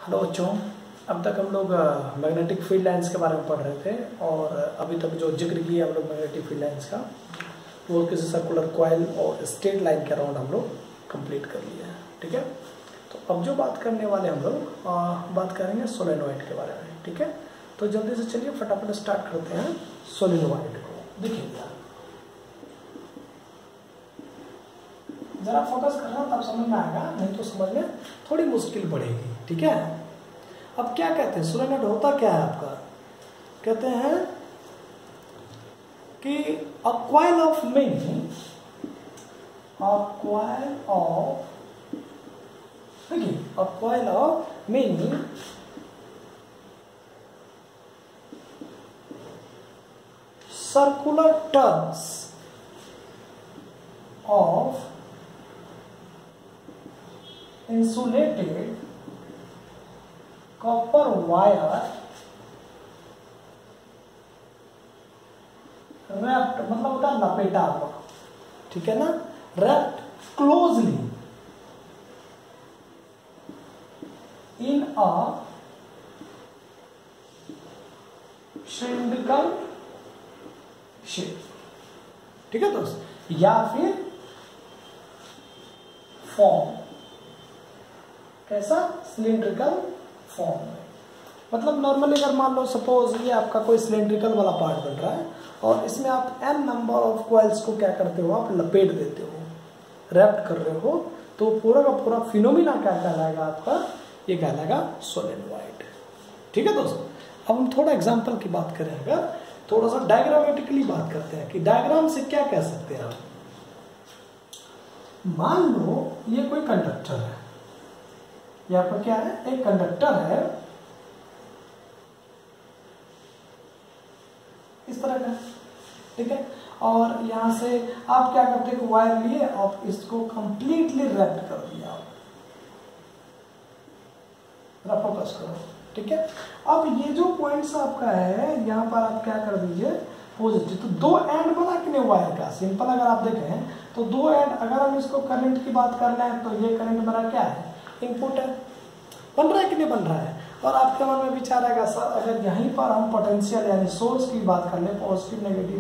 Hello बच्चों, अब तक हम लोग मैग्नेटिक फील्ड लाइंस के बारे में पढ़ रहे थे और अभी तक जो जिक्र किया हम लोग मैग्नेटिक फील्ड लाइंस का वो किसी सर्कुलर कॉइल और स्ट्रेट लाइन के अराउंड हम लोग कंप्लीट कर लिया है। ठीक है, तो अब जो बात करने वाले हम लोग बात करेंगे सोलेनोइड के बारे में। ठीक है, तो जल्दी से चलिए फटाफट स्टार्ट करते हैं सोलेनोइड को। देखिए जरा फोकस करना तब समझ में आएगा, नहीं तो समझ में थोड़ी मुश्किल पड़ेगी। ठीक है, अब क्या कहते हैं सोलेनोइड होता क्या है आपका? कहते हैं कि a coil of many, a coil of many circular turns of insulated copper wire wrapped, मतलब होता है लपेटा हुआ, ठीक है ना, wrapped closely in a cylindrical shape। ठीक है दोस्त, या फिर फॉर्म, कैसा? Cylindrical form. मतलब नॉर्मली अगर मान लो सपोज ये आपका कोई सिलेंड्रिकल वाला पार्ट बन रहा है और इसमें आप n नंबर ऑफ कॉइल्स को क्या करते हो, आप लपेट देते हो, रैप्ट कर रहे हो, तो पूरा का पूरा फिनोमिना क्या कहलाएगा आपका? ये कहलाएगा सोलेनोइड। ठीक है दोस्तों, अब हम थोड़ा एग्जांपल की बात करें, अगर थोड़ा सा डायग्रामेटिकली बात करते हैं कि डायग्राम से क्या कह सकते हैं आप। मान लो ये कोई कंडक्टर है, यहाँ पर क्या है? एक कंडक्टर है इस तरह का, ठीक है, और यहां से आप क्या करते हो, वायर लिए और इसको कंप्लीटली रैप्ट कर दिया। फोकस करो, ठीक है। अब ये जो पॉइंट्स आपका है यहाँ पर आप क्या कर दीजिए, पॉजिटिव। तो दो एंड बना कि नहीं वायर का, सिंपल अगर आप देखें तो दो एंड, अगर हम इसको करंट की बात कर रहे हैं तो ये करंट मेरा क्या है? इनपुट है। बन रहा है कि नहीं बन रहा है? और आपके मन में विचार आएगा सर अगर यहीं पर हम पोटेंशियल यानी सोर्स की बात कर ले, पॉजिटिव नेगेटिव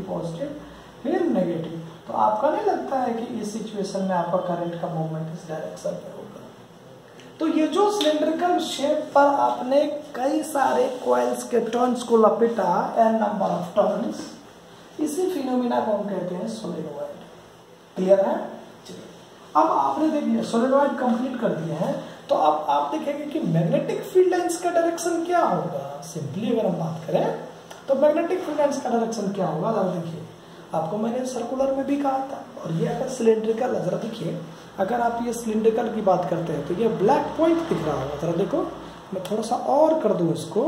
फिर नेगेटिव, तो आपका नहीं लगता है कि इस सिचुएशन में आपका करंट का मूवमेंट इस डायरेक्शन में होगा? तो ये जो सिलेंड्रिकल शेप पर आपने कई सारे कॉइल्स के टर्न्स को लपेटा, n नंबर ऑफ टर्न्स, इसी फिनोमिना को हम कहते हैं सोलेनोइड। क्लियर है? चलिए, अब आपने देख लिया सोलेनोइड कंप्लीट कर दिए हैं, तो अब आप देखेंगे कि मैग्नेटिक फील्ड लाइंस का डायरेक्शन क्या होगा। सिंपली अगर हम बात करें तो मैग्नेटिक फील्ड लाइंस का डायरेक्शन क्या होगा? जरा देखिए, आपको मैंने सर्कुलर में भी कहा था, और ये अगर सिलेंड्रिकल है, जरा देखिए, अगर आप ये सिलेंड्रिकल की बात करते हैं तो ये ब्लैक पॉइंट दिख रहा होगा। जरा देखो, मैं थोड़ा सा और कर दूं इसको,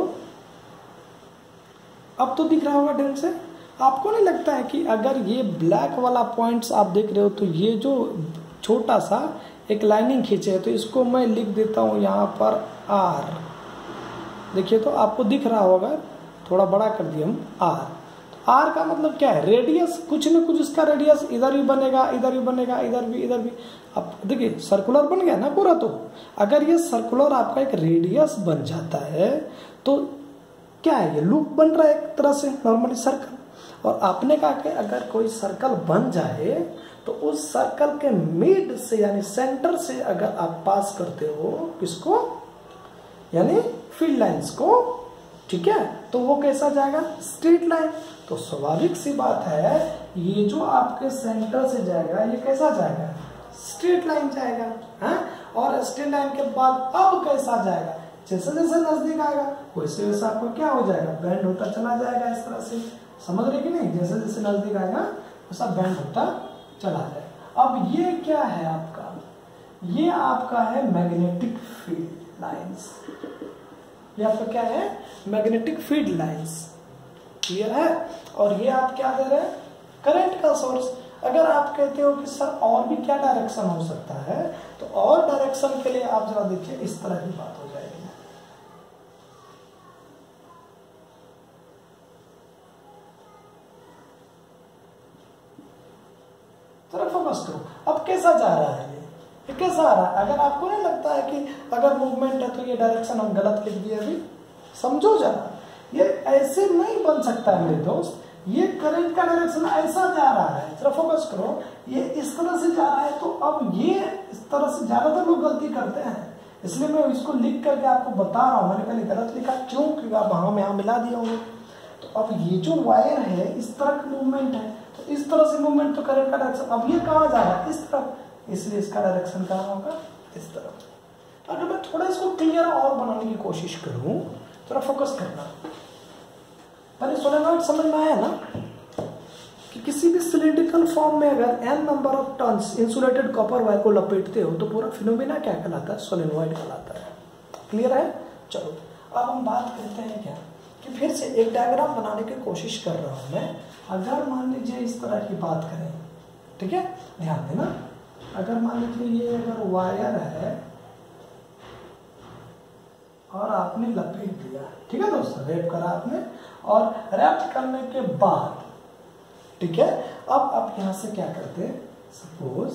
अब तो दिख रहा होगा ढंग से। आपको नहीं लगता है कि अगर ये ब्लैक वाला पॉइंट्स आप देख रहे हो तो ये जो छोटा सा एक लाइनिंग खींचे है, तो इसको मैं लिख देता हूं यहाँ पर R। देखिए तो आपको दिख रहा होगा, थोड़ा बड़ा कर दिया हम R। R का मतलब क्या है? रेडियस, कुछ न कुछ इसका रेडियस इधर भी बनेगा, इधर भी बनेगा, इधर भी। अब देखिए सर्कुलर बन गया ना पूरा। तो अगर ये सर्कुलर आपका एक रेडियस बन जाता है तो क्या है? ये लूप बन रहा है एक तरह से नॉर्मली सर्कल। और आपने कहा कि अगर कोई सर्कल बन जाए तो उस सर्कल के मिड से यानी सेंटर से अगर आप पास करते हो किसको? यानी फील्ड लाइंस को, ठीक है, तो वो कैसा जाएगा? Straight line. तो स्वाभाविक सी बात है, ये जो आपके सेंटर से जाएगा ये कैसा जाएगा? स्ट्रेट लाइन जाएगा, है? और स्ट्रेट लाइन के बाद अब कैसा जाएगा? जैसे जैसे नजदीक आएगा वैसे वैसे आपको क्या हो जाएगा? बैंड होता चला जाएगा इस तरह से। समझ रहे कि नहीं? जैसे जैसे नजदीक आएगा वैसा बैंड होता चला जाएगा। अब ये क्या है आपका? ये आपका है मैग्नेटिक फील्ड लाइंस। ये आपका क्या है? Magnetic field lines. क्लियर है? और ये आप क्या दे रहे हैं? करंट का सोर्स। अगर आप कहते हो कि सर और भी क्या डायरेक्शन हो सकता है, तो और डायरेक्शन के लिए आप जरा देखिए, इस तरह की बात हो जाएगी। जरा फोकस करो, अब कैसा जा रहा है? ये तो कैसा आ रहा है? अगर आपको नहीं लगता है कि अगर मूवमेंट है तो ये डायरेक्शन हम गलत लिख दिए अभी, समझो जरा, ये ऐसे नहीं बन सकता है मेरे दोस्त। ये करंट का डायरेक्शन ऐसा जा रहा है, जरा फोकस करो, ये इस तरह से जा रहा है, तो अब ये इस तरह से ज्यादातर लोग गलती करते हैं, इसलिए मैं इसको लिख करके आपको बता रहा हूँ। मैंने पहले गलत लिखा क्यों? क्योंकि आप वहां में यहाँ मिला दिया होंगे। तो अब ये जो वायर है इस तरह का मूवमेंट है, तो इस तरह से मूवमेंट, तो करंट का डायरेक्शन अब ये कहाँ जा रहा है? इस तरफ, इसलिए इसका डायरेक्शन कहाँ होगा? इस तरफ। तो अगर मैं थोड़ा इसको क्लियर और बनाने की कोशिश करूं, थोड़ा फोकस करना। पहले सोलेनॉइड समझ में आया ना कि किसी भी सिलिंड्रिकल फॉर्म में अगर n number of turns insulated copper wire को लपेटते हो तो पूरा फिनोमेना क्या कहलाता है? सोलेनॉइड कहलाता है। क्लियर है? चलो अब हम बात करते हैं क्या कि फिर से एक डायग्राम बनाने की कोशिश कर रहा हूं मैं। अगर मान लीजिए इस तरह की बात करें, ठीक है, ध्यान देना, अगर मान लीजिए ये अगर वायर है और आपने लपेट दिया, ठीक है दोस्तों, रैप करा आपने, और रैप करने के बाद, ठीक है, अब आप यहां से क्या करते हैं? सपोज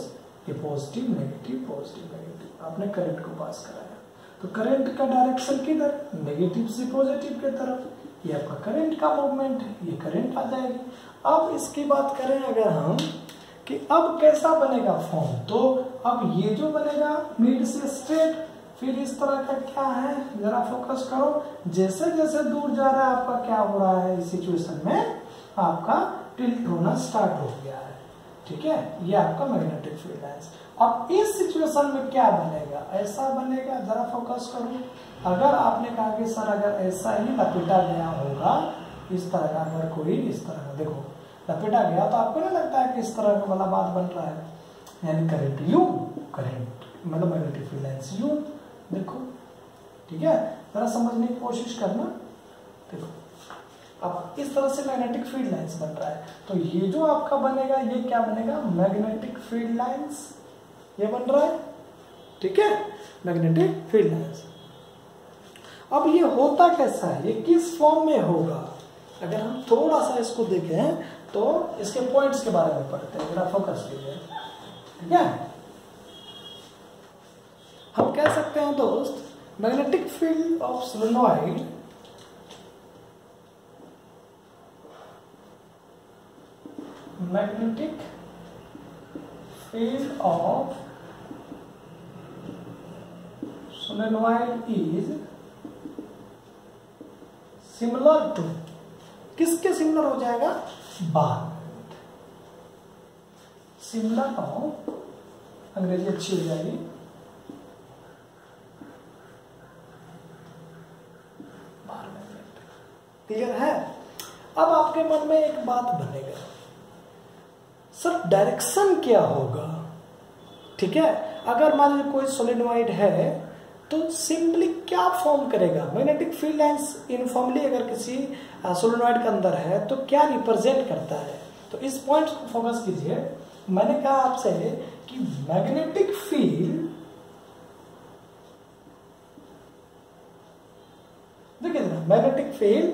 ये पॉजिटिव नेगेटिव आपने करंट को पास कराया, तो करंट का डायरेक्शन किधर? नेगेटिव से पॉजिटिव की तरफ। ये आपका करंट का मूवमेंट है, ये करंट आ जाएगी। अब इसकी बात करें अगर हम कि अब कैसा बनेगा फॉर्म, तो अब ये जो बनेगा मिड से स्ट्रेट, फिर इस तरह का क्या है, जरा फोकस करो, जैसे जैसे दूर जा रहा है आपका क्या हो रहा है, इस सिचुएशन में आपका टिल्ट होना स्टार्ट हो गया है, ठीक है, ये आपका मैग्नेटिक फील्ड है। अब इस सिचुएशन में क्या बनेगा? ऐसा बनेगा, जरा फोकस करो। अगर आपने कहा कि सर अगर ऐसा ही लपेटा गया होगा, इस तरह का, अगर कोई इस तरह का देखो लपेटा गया, तो आपको नहीं लगता है कि इस तरह का वाला बात बन रहा है, यानी करंट यू, करंट मतलब मैग्नेटिक फील्ड लाइंस यू, देखो, ठीक है, जरा समझने की कोशिश करना। देखो अब इस तरह से मैग्नेटिक फील्ड लाइंस बन रहा है, तो ये जो आपका बनेगा ये क्या बनेगा? मैग्नेटिक फील्ड लाइंस, ये बन रहा है, ठीक है, मैग्नेटिक फील्ड लाइंस। अब ये होता कैसा है, ये किस फॉर्म में होगा? अगर हम थोड़ा सा इसको देखें तो इसके पॉइंट्स के बारे में पढ़ते हैं, जरा फोकस कीजिए, ठीक है। हम कह सकते हैं दोस्त, magnetic field of solenoid magnetic field of solenoid is similar to, किसके सिमिलर हो जाएगा? बार मैग्नेट, सिमिलर ऑफ, अंग्रेजी अच्छी हो जाएगी, बार मैग्नेट। क्लियर है? अब आपके मन में एक बात बनेगा, सर डायरेक्शन क्या होगा? ठीक है, अगर मान लीजिए कोई सोलेनॉइड है तो सिंपली क्या फॉर्म करेगा? मैग्नेटिक फील्ड लाइंस यूनिफॉर्मली अगर किसी सोलेनॉइड के अंदर है तो क्या रिप्रेजेंट करता है? तो इस पॉइंट को फोकस कीजिए। मैंने कहा आपसे कि मैग्नेटिक फील्ड, देखिए magnetic field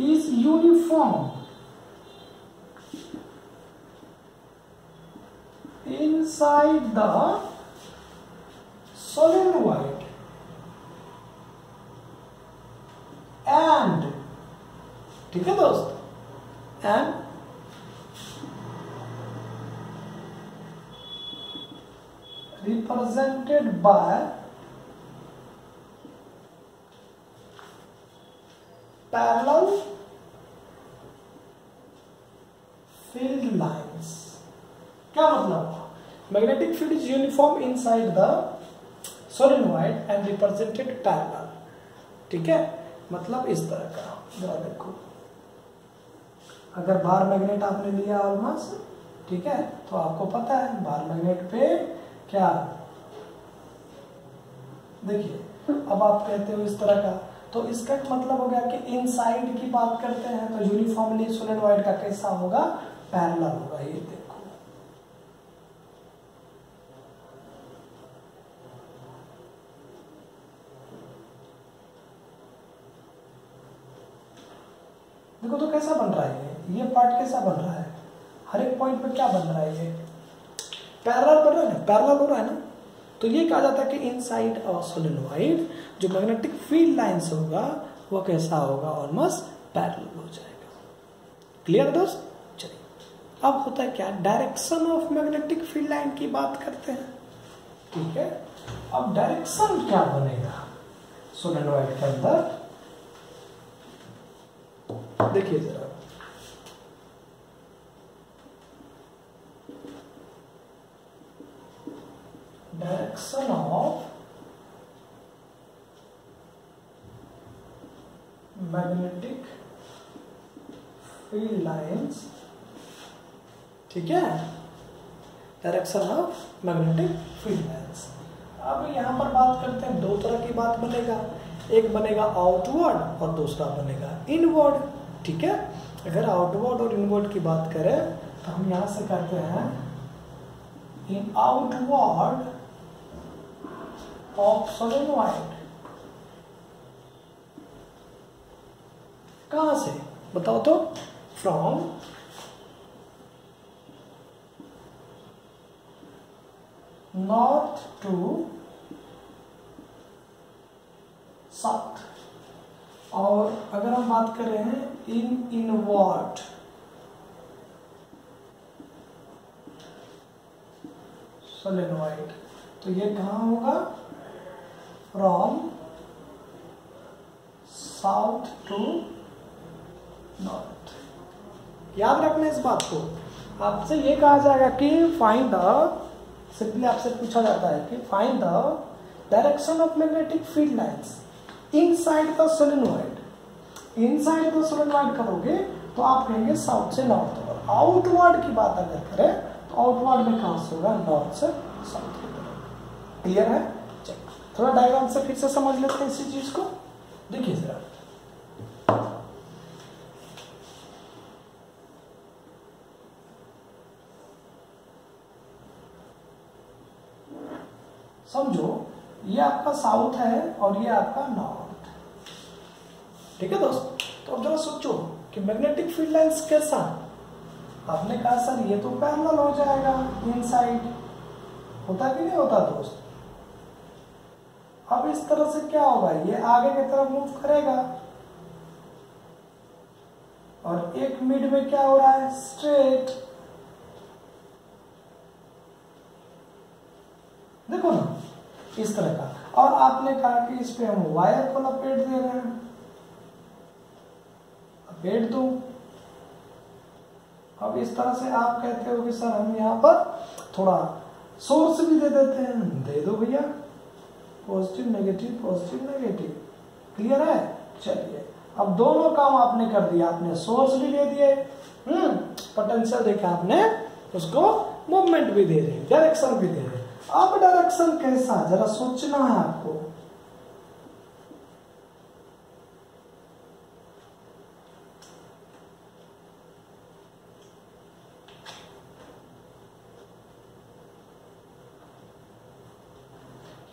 is uniform inside the solenoid and, ठीक है दोस्त, and represented by parallel field lines। क्या मतलब? Magnetic field is uniform inside the solenoid and represented parallel, ठीक है, मतलब इस तरह का। जरा देखो, अगर बार मैग्नेट आपने लिया ऑलमोस्ट, ठीक है, तो आपको पता है बार मैग्नेट पे क्या, देखिए अब आप कहते हो इस तरह का, तो इसका मतलब हो गया कि इनसाइड की बात करते हैं तो यूनिफॉर्मली सोलेनॉइड का कैसा होगा? पैरेलल होगा। ये देखो, देखो तो कैसा बन रहा है, ये पार्ट कैसा बन रहा है, हर एक पॉइंट पे क्या बन रहा है, ये पैरेलल बन रहा है ना, पैरेलल हो रहा है ना, तो ये कहा जाता है कि इनसाइड अ सोलेनोइड जो मैग्नेटिक फील्ड लाइंस होगा वो कैसा होगा, ऑलमोस्ट पैरेलल हो जाएगा। क्लियर दोस्त? चलिए अब होता है क्या, direction of magnetic field line की बात करते हैं। ठीक है, अब डायरेक्शन क्या बनेगा सोलेनोइड के अंदर, देखिए जरा, direction of magnetic field lines, ठीक है, direction of magnetic field lines. अब यहाँ पर बात करते हैं, दो तरह की बात बनेगा, एक बनेगा आउटवर्ड और दूसरा बनेगा इनवर्ड। ठीक है, अगर आउटवर्ड और इनवर्ड की बात करें तो हम यहाँ से कहते हैं इन आउटवर्ड ऑफ सोलेनोइड, कहां से बताओ तो, फ्रॉम नॉर्थ टू साउथ। और अगर हम बात कर रहे हैं इनवर्ड सोलेनोइड, तो ये कहां होगा, फ्रॉम साउथ टू नॉर्थ। याद रखना इस बात को, आपसे ये कहा जाएगा कि फाइंड द, सिंपली आपसे पूछा जाता है कि find the direction of magnetic field lines inside the solenoid. Inside the solenoid करोगे तो आप कहेंगे साउथ से नॉर्थ, और आउटवर्ड की बात अगर करें तो आउटवर्ड में कहां से होगा, नॉर्थ से साउथ की तरफ। क्लियर है? चलिए थोड़ा डायग्राम से फिर से समझ लेते हैं इसी चीज को। देखिए जरा, समझो ये आपका साउथ है और ये आपका नॉर्थ। ठीक है दोस्त, तो अब जरा सोचो कि मैग्नेटिक फील्ड लाइंस कैसा, आपने कहा सर ये तो पैरेलल हो जाएगा इनसाइड, होता कि नहीं होता दोस्त। अब इस तरह से क्या होगा, ये आगे की तरफ मूव करेगा और एक मिड में क्या हो रहा है, स्ट्रेट। देखो ना इस तरह का, और आपने कहा कि इस पे हम वायर को लपेट दे रहे हैं, लपेट दो। अब इस तरह से आप कहते हो कि सर हम यहाँ पर थोड़ा सोर्स भी दे देते हैं, दे दो भैया, positive negative positive negative. Clear है? चलिए अब दोनों काम आपने कर दिया, आपने सोर्स भी दे दिए, पोटेंशियल देखा आपने, उसको मूवमेंट भी दे रहे, डायरेक्शन भी दे रहे। अब डायरेक्शन कैसा, जरा सोचना है आपको।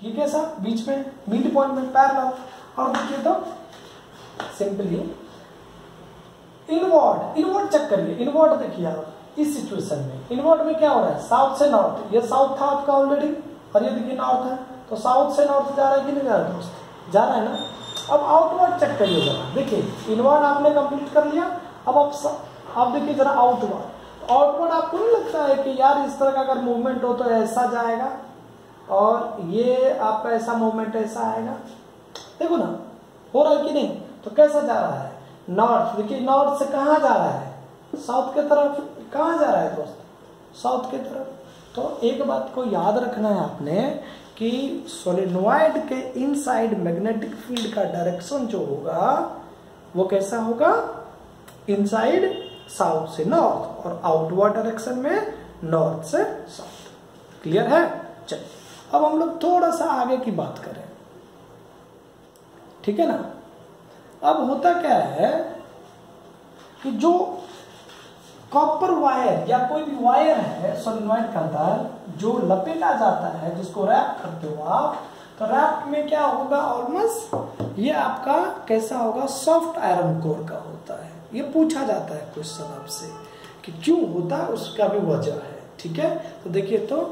ये कैसा, बीच में मिड पॉइंट में पैरेलल। और देखिए तो सिंपली इनवर्ड, इनवर्ड चेक करिए, इनवर्ड देखिए आप इस सिचुएशन में, इनवर्ड में क्या हो रहा है, साउथ से नॉर्थ। ये साउथ था आपका ऑलरेडी, और ये देखिए नॉर्थ है, तो साउथ से नॉर्थ जा रहा है कि नहीं जा रहा है दोस्त, जा रहा है ना। अब आउटवर्ड चेक करिए जरा, देखिए इनवर्ड आपने कंप्लीट कर लिया, अब आप देखिए जरा आउटवर्ड। आउटवर्ड आपको नहीं लगता है कि यार इस तरह का अगर मूवमेंट हो तो ऐसा जाएगा, और ये आपका ऐसा मूवमेंट ऐसा आएगा, देखो ना हो रहा है कि नहीं। तो कैसा जा रहा है, नॉर्थ। देखिए नॉर्थ से कहाँ जा रहा है, साउथ के तरफ। कहाँ जा रहा है दोस्त, साउथ के तरफ। तो एक बात को याद रखना है आपने कि सोलेनोइड के इनसाइड मैग्नेटिक फील्ड का डायरेक्शन जो होगा वो कैसा होगा, इनसाइड साउथ से नॉर्थ, और आउटवर्ड डायरेक्शन में नॉर्थ से साउथ। क्लियर है? चलिए अब हम लोग थोड़ा सा आगे की बात करें, ठीक है ना। अब होता क्या है कि जो कॉपर वायर या कोई भी वायर है सोलेनोइड के अंदर जो लपेटा जाता है, जिसको रैप करते हो आप, तो रैप में क्या होगा, ऑलमोस्ट ये आपका कैसा होगा, सॉफ्ट आयरन कोर का होता है। ये पूछा जाता है क्वेश्चन आपसे कि क्यों होता है, उसका भी वजह है। ठीक है, तो देखिए तो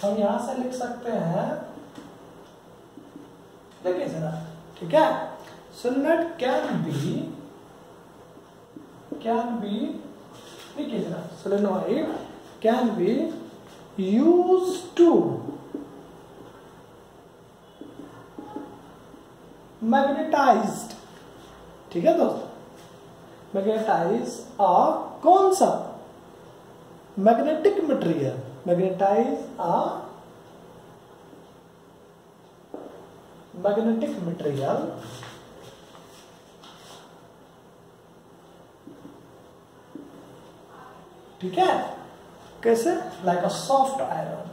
हम यहां से लिख सकते हैं, देखिए जरा, ठीक है, सोलेनॉइड कैन बी, देखिए जरा, solenoid can be use to magnetized, ठीक है दोस्तों, मैग्नेटाइज अ कौन सा, magnetic material, magnetize a magnetic material ठीक है, कैसे, like a soft iron,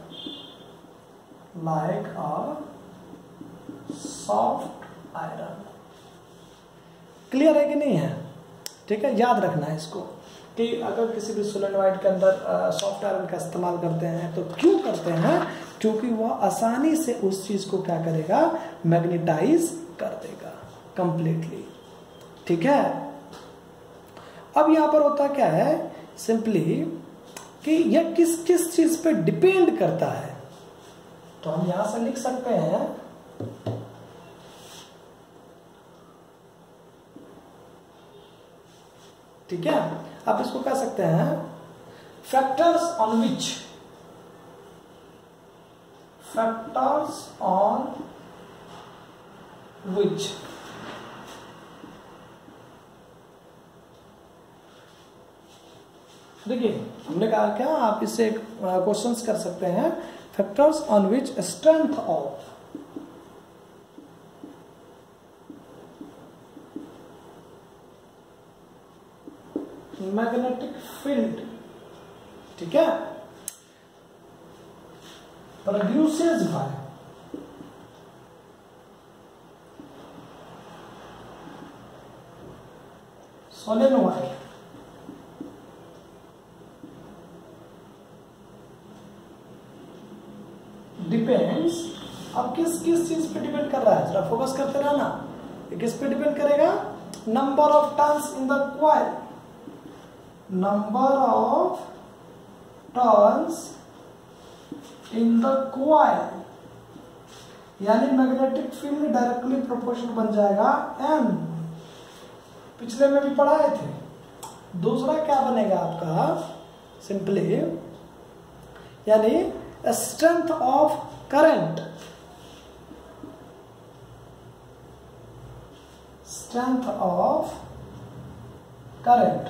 like a soft iron. Clear है कि नहीं है, ठीक है, याद रखना है इसको कि अगर किसी भी सोलेनॉइड के अंदर सॉफ्ट आयरन का इस्तेमाल करते हैं तो क्यों करते हैं, क्योंकि वह आसानी से उस चीज को क्या करेगा, मैग्नेटाइज कर देगा कंप्लीटली, ठीक है। अब यहां पर होता क्या है सिंपली कि यह किस किस चीज पे डिपेंड करता है, तो हम यहां से लिख सकते हैं, ठीक है, आप इसको कह सकते हैं factors on which, factors on which देखिए हमने कहा क्या, आप इससे क्वेश्चंस कर सकते हैं, factors on which strength of magnetic field, ठीक है, प्रोड्यूसेस बाय सोलेनॉइड डिपेंड्स, अब किस किस चीज पे डिपेंड कर रहा है, जरा फोकस करते रहना, किस पे डिपेंड करेगा, number of turns in the coil, number of turns in the coil, यानी मैग्नेटिक फील्ड डायरेक्टली प्रोपोर्शनल बन जाएगा m, पिछले में भी पढ़ाए थे। दूसरा क्या बनेगा आपका, सिंपली यानी strength of current, strength of current,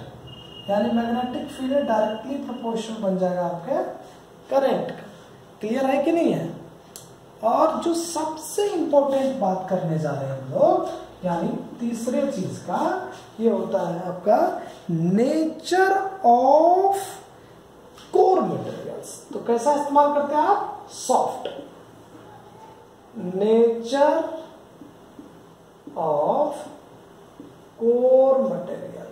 यानी मैग्नेटिक फील्ड डायरेक्टली प्रोपोर्शनल बन जाएगा आपके करंट का। क्लियर है कि नहीं है। और जो सबसे इंपॉर्टेंट बात करने जा रहे हैं हम लोग, यानी तीसरे चीज का, ये होता है आपका नेचर ऑफ कोर मटेरियल्स। तो कैसा इस्तेमाल करते हैं आप, soft, nature of core material,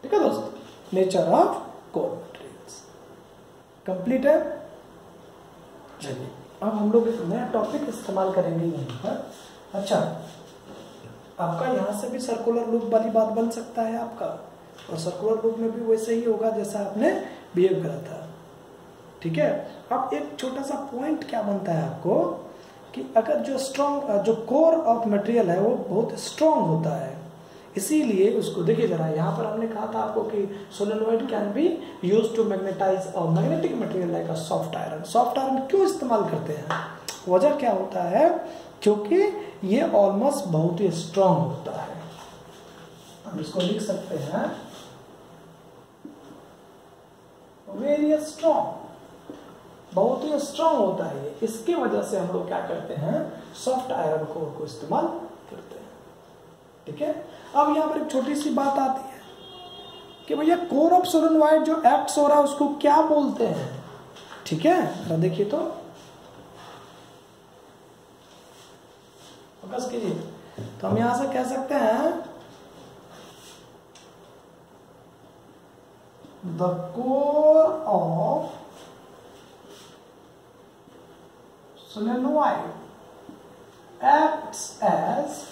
ठीक है दोस्तों, nature of core materials complete है। चलिए अब हम लोग एक नया टॉपिक इस्तेमाल करेंगे यहीं पर। अच्छा, आपका यहां से भी सर्कुलर लूप वाली बात बन सकता है आपका, और सर्कुलर लूप में भी वैसे ही होगा जैसा आपने बिहेव करा था, ठीक है। अब एक छोटा सा पॉइंट क्या बनता है आपको कि अगर जो स्ट्रॉन्ग, जो कोर ऑफ मटेरियल है वो बहुत स्ट्रॉन्ग होता है, इसीलिए उसको देखिए जरा, यहाँ पर हमने कहा था आपको कि solenoid can be use to magnetise और magnetic material like a soft iron. Soft iron क्यों इस्तेमाल करते हैं, वजह क्या होता है, क्योंकि ये ऑलमोस्ट बहुत ही स्ट्रॉन्ग होता है। हम इसको लिख सकते हैं वेरी स्ट्रॉन्ग, बहुत ही स्ट्रॉन्ग होता है ये, इसकी वजह से हम लोग क्या करते हैं, सॉफ्ट आयरन कोर को इस्तेमाल करते हैं, ठीक है। अब यहां पर एक छोटी सी बात आती है कि भैया कोर ऑफ सोलेनॉइड जो एक्ट हो रहा है उसको क्या बोलते हैं, ठीक है। जरा देखिए तो फोकस कीजिए, तो हम यहां से कह सकते हैं the core of solenoid acts as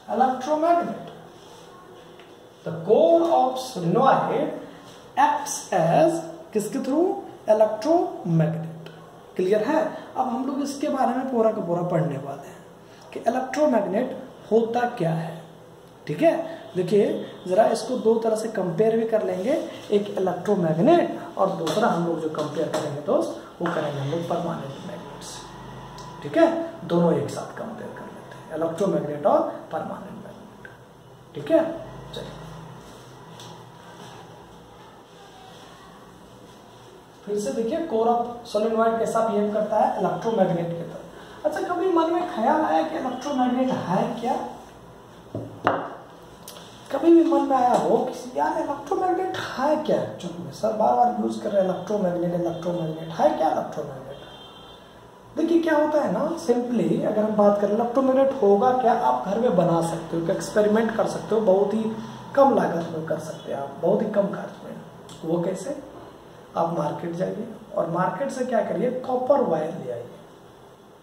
electromagnet, the core of solenoid acts as किसके थ्रू? इलेक्ट्रोमैग्नेट। क्लियर है? अब हम लोग इसके बारे में पूरा का पूरा पढ़ने वाले हैं कि इलेक्ट्रोमैग्नेट होता क्या है। ठीक है, देखिए जरा इसको दो तरह से कंपेयर भी कर लेंगे, एक इलेक्ट्रोमैग्नेट और दूसरा हम लोग जो कंपेयर करेंगे दोस्त वो करेंगे हम लोग परमानेंट मैग्नेट से। ठीक है, दोनों एक साथ कंपेयर कर लेते हैं, इलेक्ट्रोमैग्नेट और परमानेंट मैग्नेट। ठीक है, चलिए फिर से देखिए कोर ऑफ सोलेनॉइड कैसा बिहेव करता है इलेक्ट्रोमैग्नेट की तरह। अच्छा, कभी मन में ख्याल आया कि इलेक्ट्रोमैग्नेट है क्या? कभी भी मन में आया हो कि यार इलेक्ट्रोमैग्नेट है क्या? चलो सर बार बार यूज कर रहे हैं इलेक्ट्रोमैग्नेट है क्या इलेक्ट्रोमैग्नेट? देखिए क्या होता है ना, सिंपली अगर हम बात करें इलेक्ट्रोमैग्नेट होगा क्या, आप घर में बना सकते हो, एक्सपेरिमेंट कर सकते हो, बहुत ही कम लागत में कर सकते हैं आप, बहुत ही कम खर्च में। वो कैसे? आप मार्केट जाइए और मार्केट से क्या करिए, कॉपर वायर ले आइए।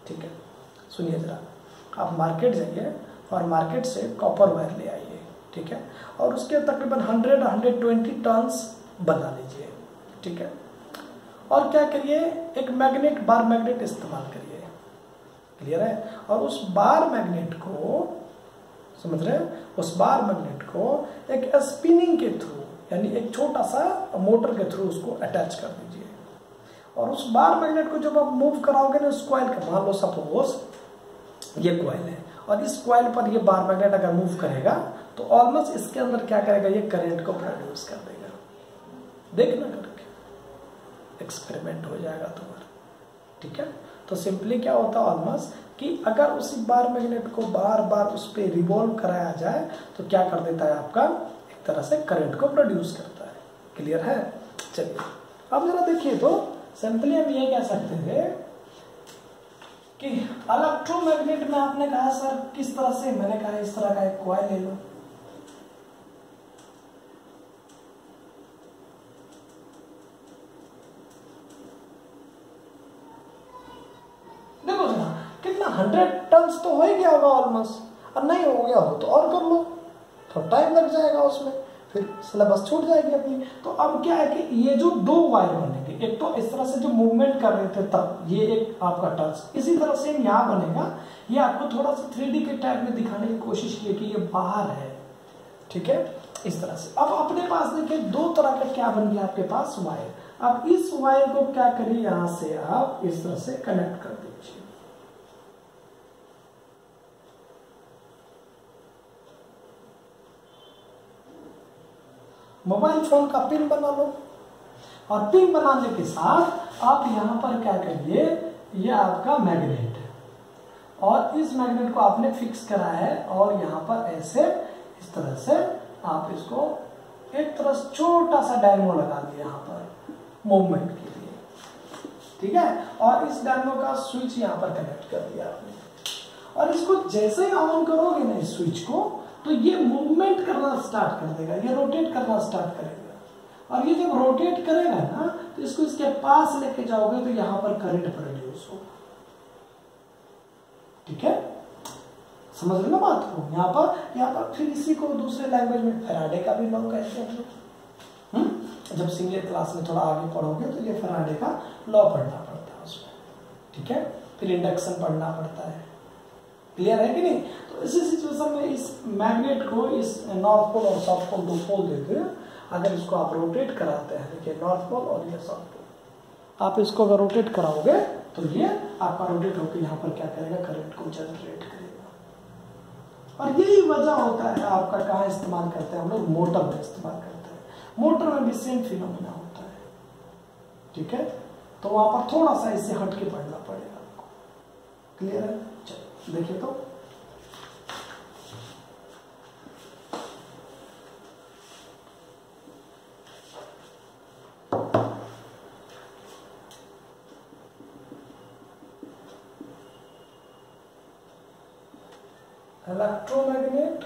ठीक है, सुनिए जरा, आप मार्केट जाइए और मार्केट से कॉपर वायर ले आइए। ठीक है, और उसके तकरीबन 100-120 टन्स बना लीजिए। ठीक है, और क्या करिए, एक मैग्नेट, बार मैग्नेट इस्तेमाल करिए। क्लियर है? और उस बार मैग्नेट को, समझ रहे हैं, उस बार मैग्नेट को एक स्पिनिंग के थ्रू, यानी एक छोटा सा मोटर के थ्रू उसको अटैच कर दीजिए। और उस बार मैग्नेट को जब आप मूव कराओगे ना, उस कॉइल का, मान लो सपोज ये कॉइल है और इस कॉइल पर ये बार मैग्नेट अगर मूव करेगा तो ऑलमोस्ट इसके अंदर क्या करेगा, ये करंट को प्रोड्यूस कर देगा। देखना करके एक्सपेरिमेंट हो जाएगा तुम्हारा। ठीक है, तो सिंपली क्या होता है ऑलमोस्ट कि अगर उसी बार मैग्नेट को बार बार उस पर रिवॉल्व कराया जाए तो क्या कर देता है, आपका एक तरह से करंट को प्रोड्यूस करता है। क्लियर है? चलिए अब जरा देखिए, तो सिंपली हम ये कह सकते हैं कि इलेक्ट्रोमैग्नेट में आपने कहा सर किस तरह से, मैंने कहा इस तरह का एक कॉइल ले लो, देखो जरा कितना 100 टन्स तो हो ही गया होगा ऑलमोस्ट, और नहीं हो गया हो तो और कर लो, थोड़ा टाइम लग जाएगा उसमें, फिर सिलेबस छूट जाएगी अपनी। तो अब क्या है कि ये जो दो वायर बनेंगे, एक तो इस तरह से जो मूवमेंट कर रहे थे तब ये एक आपका टच, इसी तरह से यहाँ बनेगा। ये आपको थोड़ा सा 3D के टाइप में दिखाने की कोशिश की कि ये बाहर है। ठीक है, इस तरह से। अब अपने पास देखिए दो तरह का क्या बन गया आपके पास, वायर। अब इस वायर को क्या करिए, यहां से आप इस तरह से कनेक्ट कर दीजिए। मोबाइल फोन का पिन बना लो, और पिन बनाने के साथ आप यहां पर क्या करिए, ये आपका मैग्नेट है और इस मैग्नेट को आपने फिक्स करा है, और यहां पर ऐसे इस तरह से आप इसको एक तरह से छोटा सा डायनमो लगा दिया यहां पर मूवमेंट के लिए। ठीक है, और इस डायनमो का स्विच यहां पर कनेक्ट कर दिया आपने, और इसको जैसे ही ऑन करोगे ना इस स्विच को, तो ये मूवमेंट करना स्टार्ट कर देगा, ये रोटेट करना स्टार्ट करेगा। और ये जब रोटेट करेगा ना, तो इसको इसके पास लेके जाओगे तो यहां पर करंट प्रोड्यूस होगा। ठीक है, समझ लो ना बात को। यहाँ पर फिर इसी को दूसरे लैंग्वेज में फैराडे का भी लॉ कहते हैं। जब सीनियर क्लास में थोड़ा आगे पढ़ोगे तो ये फैराडे का लॉ पढ़ना पड़ता है उसमें। ठीक है, फिर इंडक्शन पढ़ना पड़ता है। क्लियर है कि नहीं? तो इसी सिचुएशन में इस मैग्नेट को इस नॉर्थ पोल और साउथ पोल, दो पोल देके अगर इसको आप रोटेट कराते हैं, देखिए नॉर्थ पोल और ये साउथ पोल, आप इसको अगर रोटेट कराओगे तो ये आपका रोटेट होकर यहाँ पर क्या करेगा, करंट को जनरेट करेगा। और यही वजह होता है आपका कहाँ इस्तेमाल करते हैं हम लोग, मोटर में इस्तेमाल करते हैं। मोटर में भी सेम फिनोमेना होता है। ठीक है, तो वहां पर थोड़ा सा इससे हट के पढ़ना पड़ेगा आपको। क्लियर है? चलो देखिए, तो इलेक्ट्रोमैग्नेट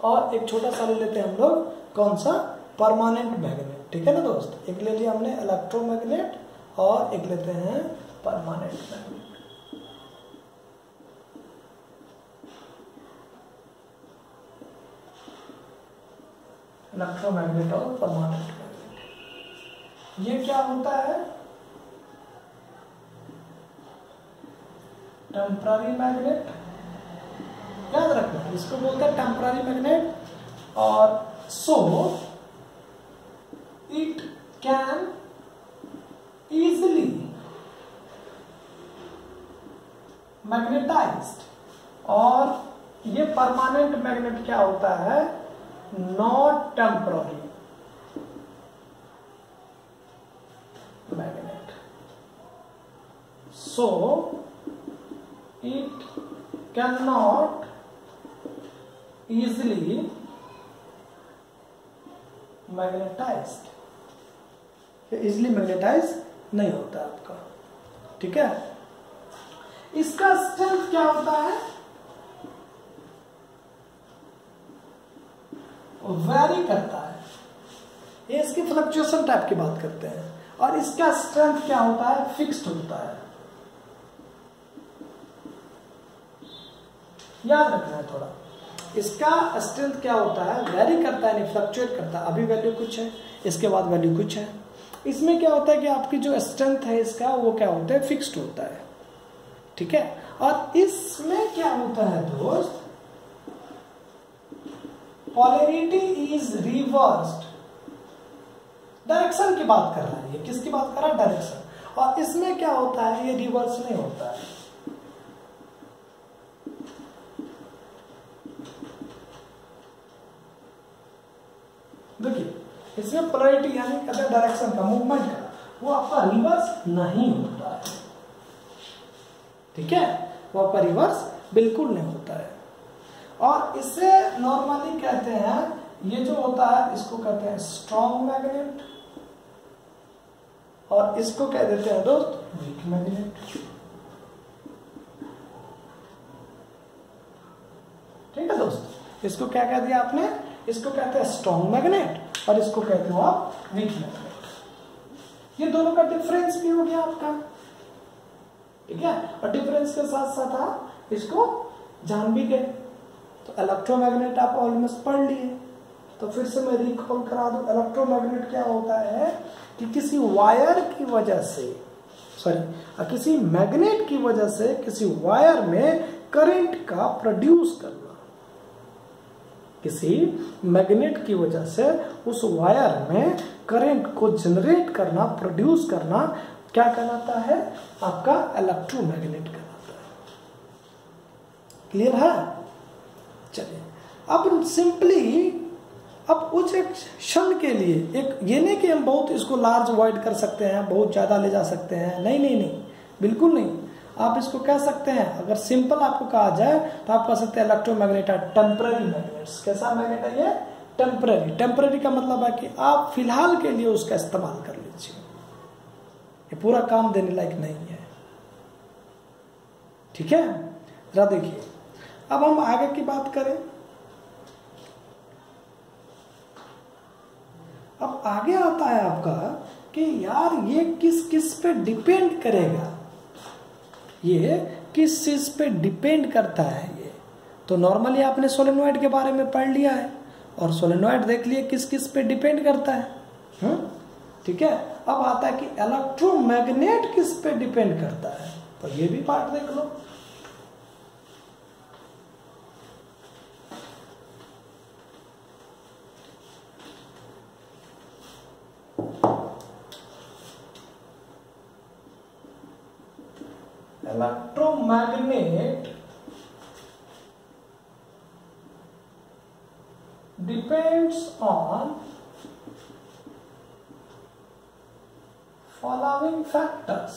और एक छोटा सा ले लेते हैं हम लोग, कौन सा, परमानेंट मैग्नेट। ठीक है ना दोस्त, एक ले लिया हमने इलेक्ट्रोमैग्नेट और एक लेते हैं परमानेंट मैग्नेट। इलेक्ट्रोमैग्नेट और परमानेंट मैग्नेट। ये क्या होता है? टेम्पररी मैग्नेट, याद रखना इसको बोलते हैं टेम्पररी मैग्नेट। और so it can easily magnetized. और ये परमानेंट मैग्नेट क्या होता है? Not temporary magnet. So it can not easily magnetized, easily magnetize नहीं होता आपका, ठीक है। इसका स्ट्रेंथ क्या होता है? वैरी करता है, ये इसकी फ्लक्चुएशन टाइप की बात करते हैं। और इसका स्ट्रेंथ क्या होता है? फिक्स्ड होता है। याद रखना है थोड़ा, इसका स्ट्रेंथ क्या होता है? वैरी करता है, नहीं फ्लक्चुएट करता है। अभी वैल्यू कुछ है, इसके बाद वैल्यू कुछ है। इसमें क्या होता है कि आपकी जो स्ट्रेंथ है इसका वो क्या होता है? फिक्स्ड होता है, ठीक है। और इसमें क्या होता है दोस्त? Polarity is reversed. डायरेक्शन की बात कर रहा है ये, किसकी बात कर रहा है? डायरेक्शन। और इसमें क्या होता है? ये रिवर्स नहीं होता है। देखिए इसमें पोलैरिटी यानी कहते हैं डायरेक्शन का, मूवमेंट का, वो आपका रिवर्स नहीं होता है, ठीक है। वो आपका रिवर्स बिल्कुल नहीं होता है। और इसे नॉर्मली कहते हैं, ये जो होता है इसको कहते हैं स्ट्रॉन्ग मैग्नेट, और इसको कह देते हैं दोस्त वीक मैग्नेट, ठीक है दोस्त। इसको क्या कह दिया आपने? इसको कहते हैं स्ट्रॉन्ग मैग्नेट और इसको कहते हो आप वीक मैग्नेट। ये दोनों का डिफरेंस भी हो गया आपका, ठीक है। और डिफरेंस के साथ साथ आप इसको जान भी गए। तो इलेक्ट्रोमैग्नेट आप ऑलमोस्ट पढ़ लिए, तो फिर से मैं रिकॉल करा दूं। इलेक्ट्रोमैग्नेट क्या होता है कि किसी वायर की वजह से, किसी मैग्नेट की वजह से किसी वायर में करंट का प्रोड्यूस करना, किसी मैग्नेट की वजह से उस वायर में करंट को जनरेट करना, प्रोड्यूस करना, क्या कहलाता है? आपका इलेक्ट्रोमैग्नेट कहलाता है। क्लियर है? चलिए अब सिंपली अब कुछ एक क्षण के लिए, एक ये नहीं कि हम बहुत इसको लार्ज वाइड कर सकते हैं, बहुत ज्यादा ले जा सकते हैं, नहीं नहीं नहीं, बिल्कुल नहीं। आप इसको कह सकते हैं, अगर सिंपल आपको कहा जाए तो आप कह सकते हैं इलेक्ट्रोमैग्नेट है टेम्पररी मैग्नेट्स। कैसा मैग्नेट है ये? टेम्पररी। टेम्पररी का मतलब है कि आप फिलहाल के लिए उसका इस्तेमाल कर लीजिए, ये पूरा काम देने लायक नहीं है, ठीक है। जरा देखिए, अब हम आगे की बात करें। अब आगे आता है आपका कि यार ये किस किस पे डिपेंड करेगा, ये किस चीज पे डिपेंड करता है ये। तो नॉर्मली आपने सोलेनॉइड के बारे में पढ़ लिया है और सोलेनॉइड देख लिए किस किस पे डिपेंड करता है, ठीक है। अब आता है कि इलेक्ट्रोमैग्नेट किस पे डिपेंड करता है, तो ये भी पार्ट देख लो। Electromagnet depends on following factors,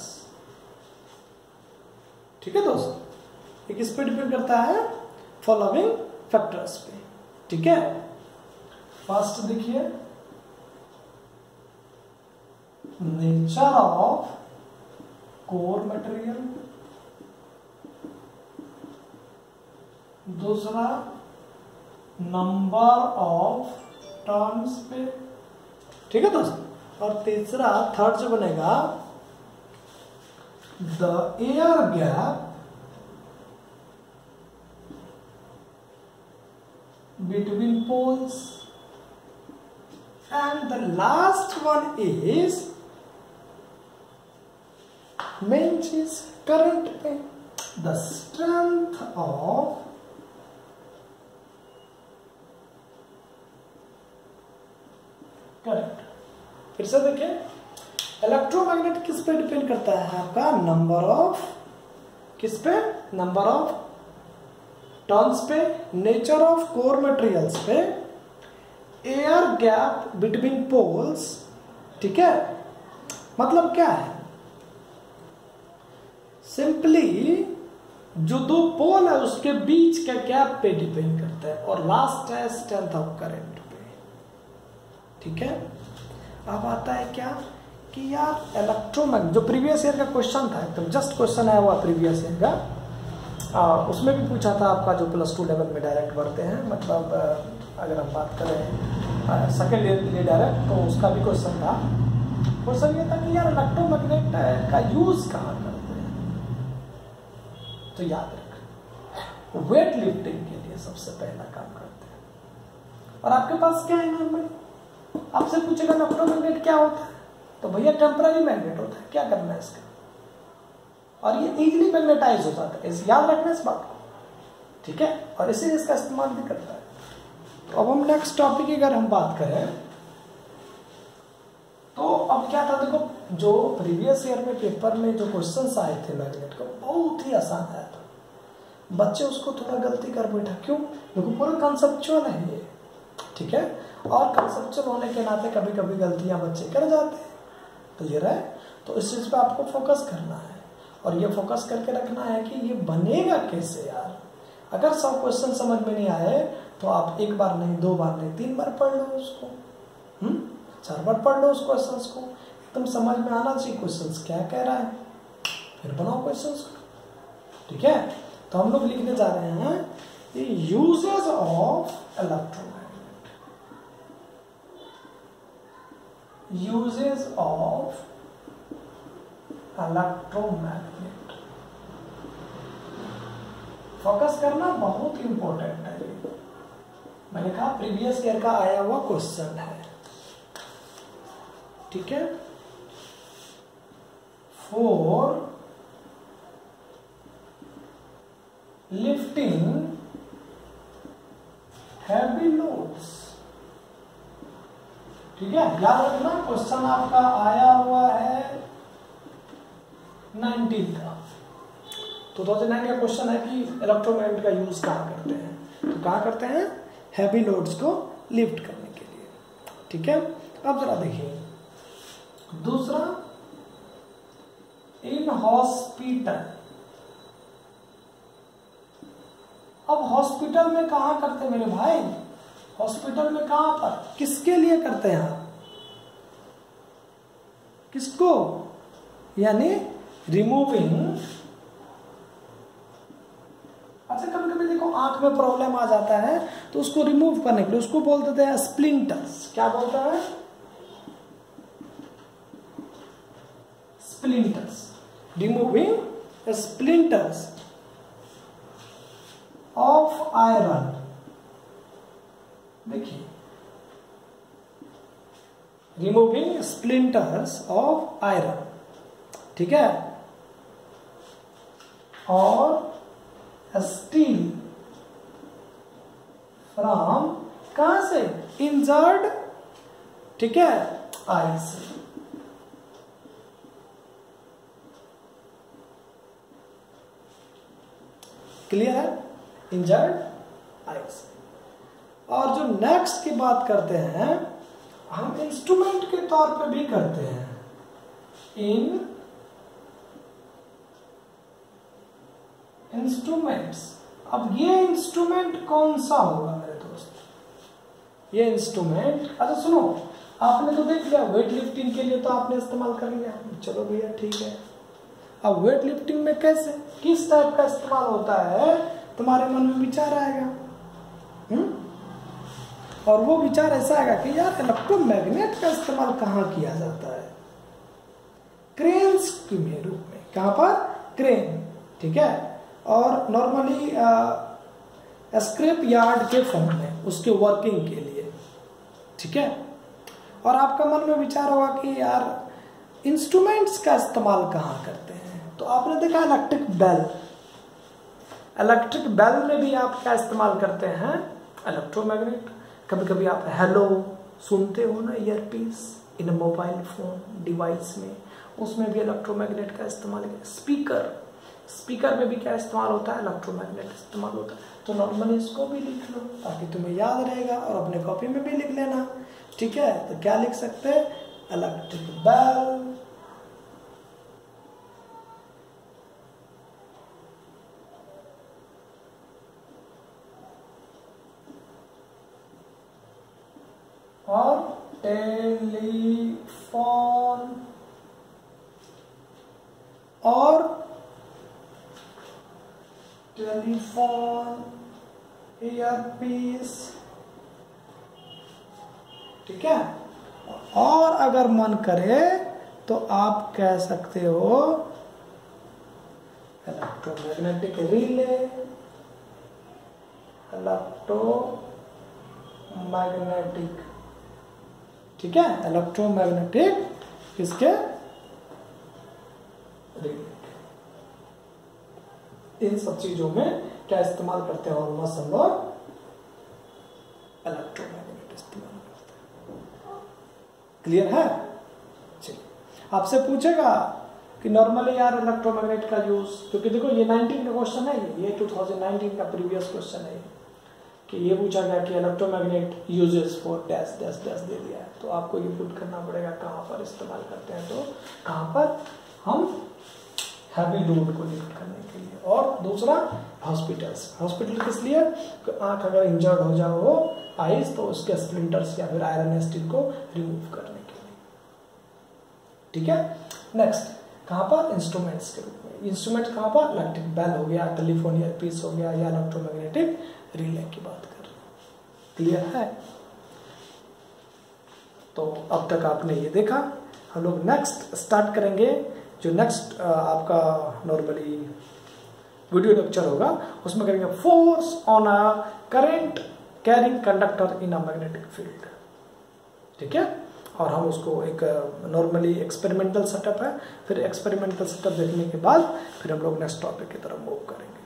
ठीक है दोस्त। ये किस पे डिपेंड करता है? फॉलोइंग फैक्टर्स पे, ठीक है। फर्स्ट देखिए, नेचर ऑफ कोर मटेरियल, दूसरा नंबर ऑफ टर्न्स पे, ठीक है दोस्त। और तीसरा थर्ड जो बनेगा the air gap between poles, And the last one is main चीज करंट पे, the strength of करंट। फिर से देखिए, इलेक्ट्रोमैग्नेट किस पे डिपेंड करता है? आपका नंबर ऑफ, किस पे? नंबर ऑफ टर्न्स पे, नेचर ऑफ कोर मटेरियल्स पे, एयर गैप बिटवीन पोल्स। ठीक है, मतलब क्या है? सिंपली जो दो पोल है उसके बीच के गैप पे डिपेंड करता है, और लास्ट है स्ट्रेंथ ऑफ करंट पे। ठीक है, अब आता है क्या कि यार इलेक्ट्रोमैग्नेट, जो प्रीवियस ईयर का क्वेश्चन था, एकदम जस्ट क्वेश्चन आया हुआ प्रीवियस ईयर का, उसमें भी पूछा था आपका जो +2 लेवल में डायरेक्ट बढ़ते हैं, मतलब अगर हम बात करें सेकेंड ईयर के लिए डायरेक्ट, तो उसका भी क्वेश्चन था। क्वेश्चन ये था कि यार इलेक्ट्रोमैग्नेट का यूज कहाँ करते हैं? तो याद रख, वेट लिफ्टिंग के लिए सबसे पहला काम करते हैं। और आपके पास क्या है नॉर्मली, आपसे पूछेगा इलेक्ट्रोमैग्नेट क्या होता है, तो भैया टेम्पररी मैग्नेट होता है। क्या करना है इसका? और ये इजीली मैग्नेटाइज हो जाता है, इसे याद रखना इस बात को। ठीक है, और इसे इसका इस्तेमाल भी करता है। तो अब हम नेक्स्ट टॉपिक की अगर हम बात करें, तो अब क्या था, देखो जो प्रीवियस ईयर में पेपर में जो क्वेश्चंस आए थे मैग्नेट का, बहुत ही आसान आया था। बच्चे उसको थोड़ा गलती कर बैठा, क्यों? क्योंकि पूरा कंसेप्चुअल है ये। ठीक है, और कंसेप्चुअल होने के नाते कभी कभी गलतियां बच्चे कर जाते हैं। क्लियर है? तो इस चीज पे आपको फोकस करना है, और ये फोकस करके रखना है कि ये बनेगा कैसे यार। अगर 100 क्वेश्चन समझ में नहीं आए तो आप एक बार नहीं, 2 बार नहीं, 3 बार पढ़ लो उसको, 4 बार पढ़ लो उस क्वेश्चंस को, एकदम समझ में आना चाहिए क्वेश्चंस क्या कह रहा है, फिर बनाओ क्वेश्चंस को। ठीक है, तो हम लोग लिखने जा रहे हैं uses of electromagnet, uses of electromagnet. Focus करना बहुत इंपॉर्टेंट है। मैंने कहा प्रीवियस ईयर का आया हुआ क्वेश्चन है। ठीक है, फॉर लिफ्टिंग हैवी लोड्स। ठीक है, याद रखना क्वेश्चन आपका आया हुआ है 19 का, 2009 का क्वेश्चन है कि इलेक्ट्रोमैग्नेट का यूज कहाँ करते हैं? तो कहाँ करते हैं? हैवी लोड्स को लिफ्ट करने के लिए। ठीक है, अब जरा देखिए दूसरा, इन हॉस्पिटल। अब हॉस्पिटल में कहाँ करते हैं मेरे भाई? हॉस्पिटल में कहाँ पर, किसके लिए करते हैं आप? किसको? यानी रिमूविंग। अच्छा, कभी कभी देखो आंख में प्रॉब्लम आ जाता है तो उसको रिमूव करने के लिए उसको बोल देते हैं स्प्लिंटर्स। क्या बोलता है? Splinters. Removing splinters of iron. देखिए, रिमूविंग स्प्लिंटर्स ऑफ आयरन। ठीक है, और स्टील फ्रॉम, कहां से? इंजर्ड। ठीक है, आई से। क्लियर है? इंजर्ड आई से। और जो नेक्स्ट की बात करते हैं, हम इंस्ट्रूमेंट के तौर पे भी करते हैं। इन इंस्ट्रूमेंट्स। अब ये इंस्ट्रूमेंट कौन सा होगा मेरे दोस्त? ये इंस्ट्रूमेंट, अच्छा सुनो, आपने तो देख लिया वेट लिफ्टिंग के लिए तो आपने इस्तेमाल कर लिया, चलो भैया ठीक है। अब वेट लिफ्टिंग में कैसे, किस टाइप का इस्तेमाल होता है, तुम्हारे मन में विचार आएगा। और वो विचार ऐसा आएगा कि यार इलेक्ट्रोमैग्नेट का इस्तेमाल कहाँ किया जाता है? क्रेन्स के रूप में। कहाँ पर? क्रेन। ठीक है, और नॉर्मली स्क्रैप यार्ड के फॉर्म में, उसके वर्किंग के लिए। ठीक है, और आपका मन में विचार होगा कि यार इंस्ट्रूमेंट्स का इस्तेमाल कहाँ करते हैं, तो आपने देखा इलेक्ट्रिक बेल, इलेक्ट्रिक बेल में भी आप क्या इस्तेमाल करते हैं, इलेक्ट्रोमैग्नेट। कभी कभी आप हेलो सुनते हो ना ईयरपीस इन मोबाइल फोन डिवाइस में, उसमें भी इलेक्ट्रोमैग्नेट का इस्तेमाल। स्पीकर, स्पीकर में भी क्या इस्तेमाल होता है, इलेक्ट्रोमैग्नेट इस्तेमाल होता है। तो नॉर्मली इसको भी लिख लो ताकि तुम्हें याद रहेगा, और अपने कॉपी में भी लिख लेना, ठीक है। तो क्या लिख सकते हैं, इलेक्ट्रिक बेल, और टेलीफोन और टेलीफोन ईयरपीस, ठीक है। और अगर मन करे तो आप कह सकते हो इलेक्ट्रोमैग्नेटिक रिले, इलेक्ट्रोमैग्नेटिक, ठीक है, इलेक्ट्रोमैग्नेटिक किसके रिले। इन सब चीजों में क्या इस्तेमाल करते हैं, ऑलमोस्ट हम लोग इलेक्ट्रोमैग्नेट इस्तेमाल करते हैं। क्लियर है? चलिए, आपसे पूछेगा कि नॉर्मली यार इलेक्ट्रोमैग्नेट का यूज, क्योंकि देखो ये 19 का क्वेश्चन है, ये 2019 का प्रीवियस क्वेश्चन है कि ये पूछा गया कि electromagnet uses for dash dash dash दे दिया है, तो आपको ये पुट करना पड़ेगा कहाँ पर इस्तेमाल करते हैं, तो कहाँ पर हम हैवी लोड को लिफ्ट करने के लिए। और दूसरा हॉस्पिटल्स, हॉस्पिटल किस लिए, आंख अगर इंजर्ड हो जाओ हो आइस, तो उसके स्प्लिंटर्स या फिर आयरन स्टील को रिमूव करने के लिए, ठीक है। नेक्स्ट कहाँ पर, इंस्ट्रूमेंट्स के रूप में। इंस्ट्रूमेंट कहाँ पर, इलेक्ट्रिक बेल हो गया, टेलीफोन ईयरपीस हो गया, या इलेक्ट्रोमैग्नेटिक रिले की बात कर रहे हैं। क्लियर है? तो अब तक आपने ये देखा। हम लोग नेक्स्ट स्टार्ट करेंगे, जो नेक्स्ट आपका नॉर्मली वीडियो लेक्चर होगा, उसमें करेंगे force on a current carrying conductor in a magnetic field, ठीक है। और हम उसको एक नॉर्मली एक्सपेरिमेंटल सेटअप है, फिर एक्सपेरिमेंटल सेटअप देखने के बाद फिर हम लोग नेक्स्ट टॉपिक की तरफ मूव करेंगे।